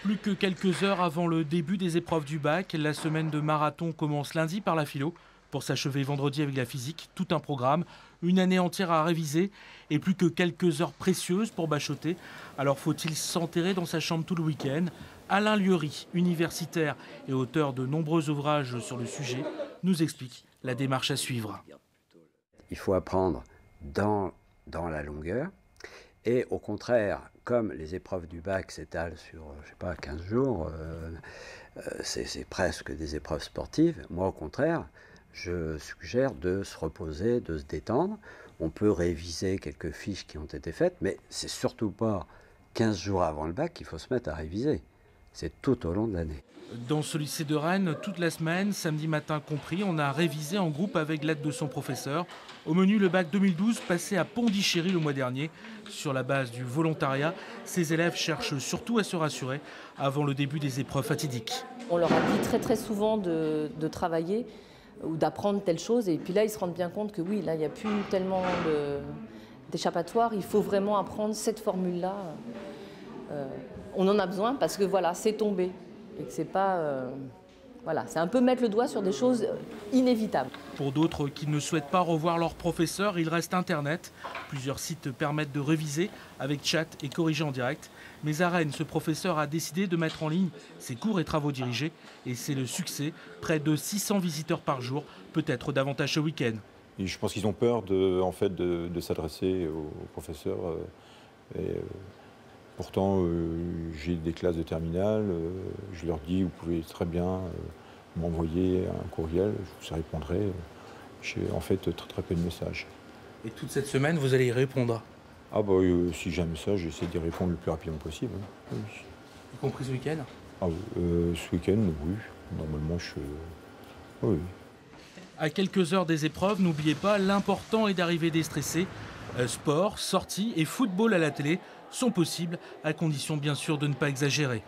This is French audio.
Plus que quelques heures avant le début des épreuves du bac, la semaine de marathon commence lundi par la philo pour s'achever vendredi avec la physique. Tout un programme, une année entière à réviser et plus que quelques heures précieuses pour bachoter. Alors faut-il s'enterrer dans sa chambre tout le week-end? Alain Lieury, universitaire et auteur de nombreux ouvrages sur le sujet, nous explique la démarche à suivre. Il faut apprendre dans la longueur. Et au contraire, comme les épreuves du bac s'étalent sur, 15 jours, c'est presque des épreuves sportives. Moi, au contraire, je suggère de se reposer, de se détendre. On peut réviser quelques fiches qui ont été faites, mais c'est surtout pas 15 jours avant le bac qu'il faut se mettre à réviser. C'est tout au long de l'année. Dans ce lycée de Rennes, toute la semaine, samedi matin compris, on a révisé en groupe avec l'aide de son professeur. Au menu, le bac 2012 passé à Pondichéry le mois dernier. Sur la base du volontariat, ces élèves cherchent surtout à se rassurer avant le début des épreuves fatidiques. On leur a dit très souvent de travailler ou d'apprendre telle chose. Et puis là, ils se rendent bien compte que oui, là, il n'y a plus tellement d'échappatoire. Il faut vraiment apprendre cette formule-là. On en a besoin parce que voilà, c'est tombé. Et que c'est pas... voilà, c'est un peu mettre le doigt sur des choses inévitables. Pour d'autres qui ne souhaitent pas revoir leur professeur, il reste Internet. Plusieurs sites permettent de réviser avec chat et corriger en direct. Mais à Rennes, ce professeur a décidé de mettre en ligne ses cours et travaux dirigés. Et c'est le succès. Près de 600 visiteurs par jour, peut-être davantage ce week-end. Et je pense qu'ils ont peur de s'adresser aux professeurs. Pourtant, j'ai des classes de terminale, je leur dis, vous pouvez très bien m'envoyer un courriel, je vous répondrai. J'ai en fait très peu de messages. Et toute cette semaine, vous allez y répondre? Ah bah si j'ai un message, j'essaie d'y répondre le plus rapidement possible. Oui. Y compris ce week-end? Ce week-end, oui. Normalement, oui. À quelques heures des épreuves, n'oubliez pas, l'important est d'arriver déstressé. Sport, sorties et football à la télé sont possibles, à condition bien sûr de ne pas exagérer.